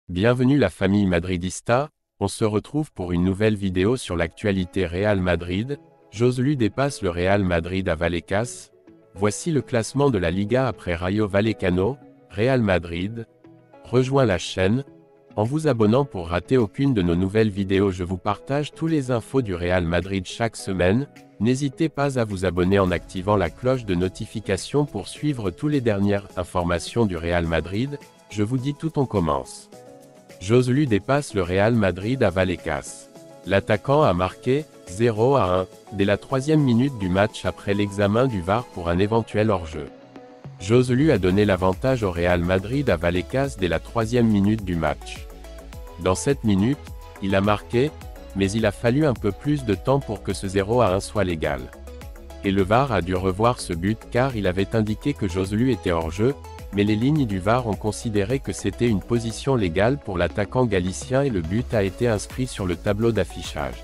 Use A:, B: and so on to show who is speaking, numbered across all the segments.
A: Bienvenue la famille madridista, on se retrouve pour une nouvelle vidéo sur l'actualité Real Madrid. Joselu dépasse le Real Madrid à Vallecas. Voici le classement de la Liga après Rayo Vallecano, Real Madrid. Rejoins la chaîne, en vous abonnant pour rater aucune de nos nouvelles vidéos. Je vous partage tous les infos du Real Madrid chaque semaine. N'hésitez pas à vous abonner en activant la cloche de notification pour suivre toutes les dernières informations du Real Madrid. Je vous dis tout, on commence. Joselu dépasse le Real Madrid à Vallecas. L'attaquant a marqué 0-1 dès la 3e minute du match après l'examen du VAR pour un éventuel hors-jeu. Joselu a donné l'avantage au Real Madrid à Vallecas dès la 3e minute du match. Dans cette minute, il a marqué, mais il a fallu un peu plus de temps pour que ce 0-1 soit légal. Et le VAR a dû revoir ce but car il avait indiqué que Joselu était hors-jeu, mais les lignes du VAR ont considéré que c'était une position légale pour l'attaquant galicien et le but a été inscrit sur le tableau d'affichage.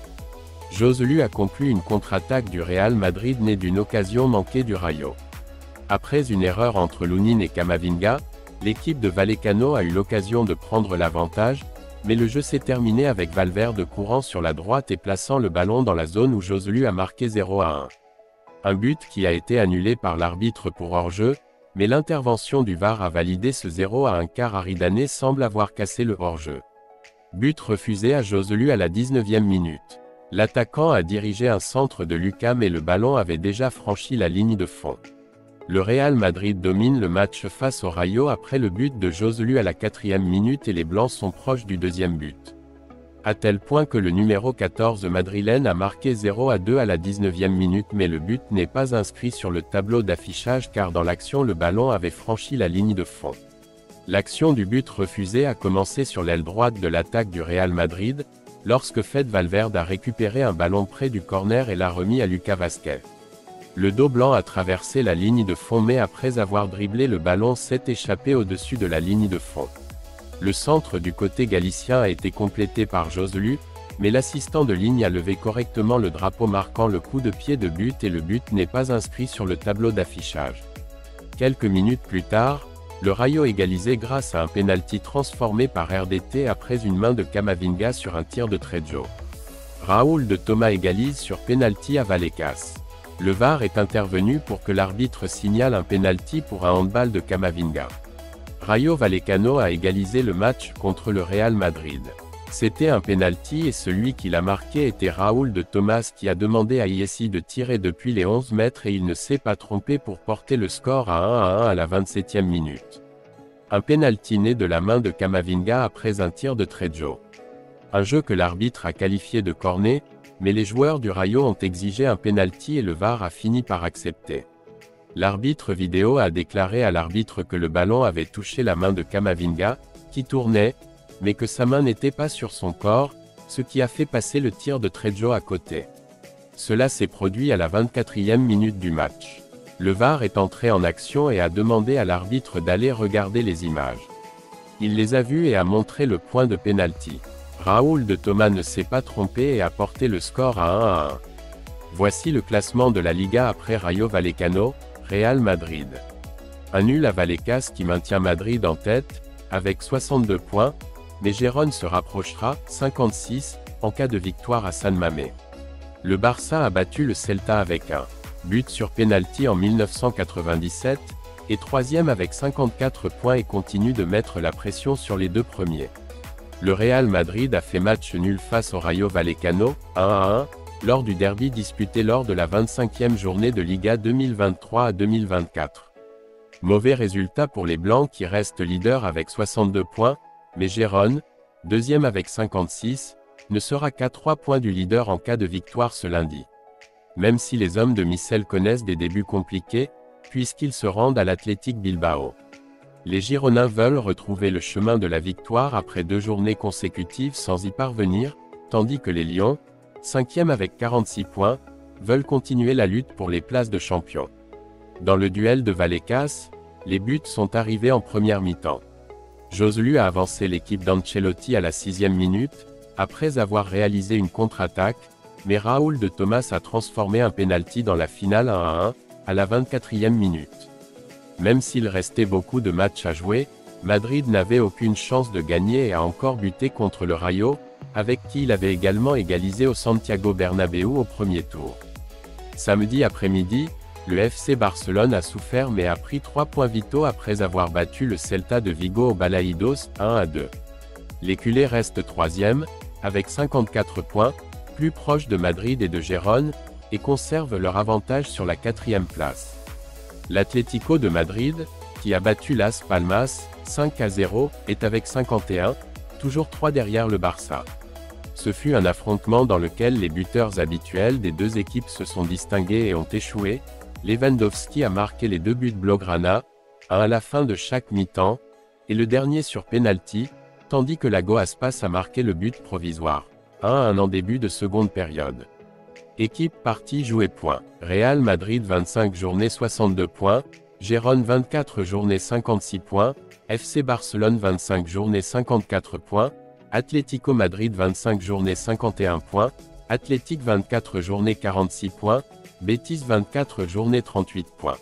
A: Joselu a conclu une contre-attaque du Real Madrid née d'une occasion manquée du Rayo. Après une erreur entre Lunin et Camavinga, l'équipe de Vallecano a eu l'occasion de prendre l'avantage, mais le jeu s'est terminé avec Valverde courant sur la droite et plaçant le ballon dans la zone où Joselu a marqué 0-1. Un but qui a été annulé par l'arbitre pour hors-jeu, mais l'intervention du VAR a validé ce 0-1 car Aridane semble avoir cassé le hors-jeu. But refusé à Joselu à la 19e minute. L'attaquant a dirigé un centre de Lucas mais le ballon avait déjà franchi la ligne de fond. Le Real Madrid domine le match face au Rayo après le but de Joselu à la 4e minute et les Blancs sont proches du deuxième but. À tel point que le numéro 14 madrilène a marqué 0-2 à la 19e minute mais le but n'est pas inscrit sur le tableau d'affichage car dans l'action le ballon avait franchi la ligne de fond. L'action du but refusé a commencé sur l'aile droite de l'attaque du Real Madrid, lorsque Fede Valverde a récupéré un ballon près du corner et l'a remis à Lucas Vázquez. Le dos blanc a traversé la ligne de fond mais après avoir dribblé le ballon s'est échappé au-dessus de la ligne de fond. Le centre du côté galicien a été complété par Joselu, mais l'assistant de ligne a levé correctement le drapeau marquant le coup de pied de but et le but n'est pas inscrit sur le tableau d'affichage. Quelques minutes plus tard, le Rayo égalisait grâce à un pénalty transformé par RDT après une main de Camavinga sur un tir de Trejo. Raúl de Tomás égalise sur pénalty à Vallecas. Le VAR est intervenu pour que l'arbitre signale un pénalty pour un handball de Camavinga. Rayo Vallecano a égalisé le match contre le Real Madrid. C'était un pénalty et celui qui l'a marqué était Raúl de Tomás qui a demandé à Iessi de tirer depuis les 11 mètres et il ne s'est pas trompé pour porter le score à 1-1 à la 27e minute. Un pénalty né de la main de Camavinga après un tir de Trejo. Un jeu que l'arbitre a qualifié de corner, mais les joueurs du Rayo ont exigé un pénalty et le VAR a fini par accepter. L'arbitre vidéo a déclaré à l'arbitre que le ballon avait touché la main de Camavinga, qui tournait, mais que sa main n'était pas sur son corps, ce qui a fait passer le tir de Trejo à côté. Cela s'est produit à la 24e minute du match. Le VAR est entré en action et a demandé à l'arbitre d'aller regarder les images. Il les a vues et a montré le point de pénalty. Raúl de Tomás ne s'est pas trompé et a porté le score à 1-1. Voici le classement de la Liga après Rayo Vallecano, Real Madrid. Un nul à Vallecas qui maintient Madrid en tête, avec 62 points, mais Gérone se rapprochera, 56, en cas de victoire à San Mamés. Le Barça a battu le Celta avec un but sur pénalty en 1997, et 3e avec 54 points et continue de mettre la pression sur les deux premiers. Le Real Madrid a fait match nul face au Rayo Vallecano, 1-1, lors du derby disputé lors de la 25e journée de Liga 2023 à 2024. Mauvais résultat pour les Blancs qui restent leaders avec 62 points, mais Gérone, deuxième avec 56, ne sera qu'à 3 points du leader en cas de victoire ce lundi. Même si les hommes de Missel connaissent des débuts compliqués, puisqu'ils se rendent à l'Athletic Bilbao. Les Girondins veulent retrouver le chemin de la victoire après 2 journées consécutives sans y parvenir, tandis que les Lions, 5e avec 46 points, veulent continuer la lutte pour les places de champion. Dans le duel de Vallecas, les buts sont arrivés en première mi-temps. Joselu a avancé l'équipe d'Ancelotti à la 6e minute, après avoir réalisé une contre-attaque, mais Raúl de Tomás a transformé un pénalty dans la finale 1-1, à la 24e minute. Même s'il restait beaucoup de matchs à jouer, Madrid n'avait aucune chance de gagner et a encore buté contre le Rayo, avec qui il avait également égalisé au Santiago Bernabéu au premier tour. Samedi après-midi, le FC Barcelone a souffert mais a pris 3 points vitaux après avoir battu le Celta de Vigo au Balaídos, 1-2. Les culés restent 3e, avec 54 points, plus proches de Madrid et de Gérone, et conservent leur avantage sur la 4e place. L'Atlético de Madrid, qui a battu Las Palmas, 5-0, est avec 51, toujours 3 derrière le Barça. Ce fut un affrontement dans lequel les buteurs habituels des deux équipes se sont distingués et ont échoué. Lewandowski a marqué les 2 buts Blaugrana, un à la fin de chaque mi-temps, et le dernier sur penalty, tandis que Iago Aspas a marqué le but provisoire, 1-1 en début de seconde période. Équipe partie jouée points. Real Madrid 25 journées 62 points, Gérone 24 journées 56 points, FC Barcelone 25 journées 54 points, Atlético Madrid 25 journées 51 points, Athletic 24 journées 46 points, Betis 24 journées 38 points.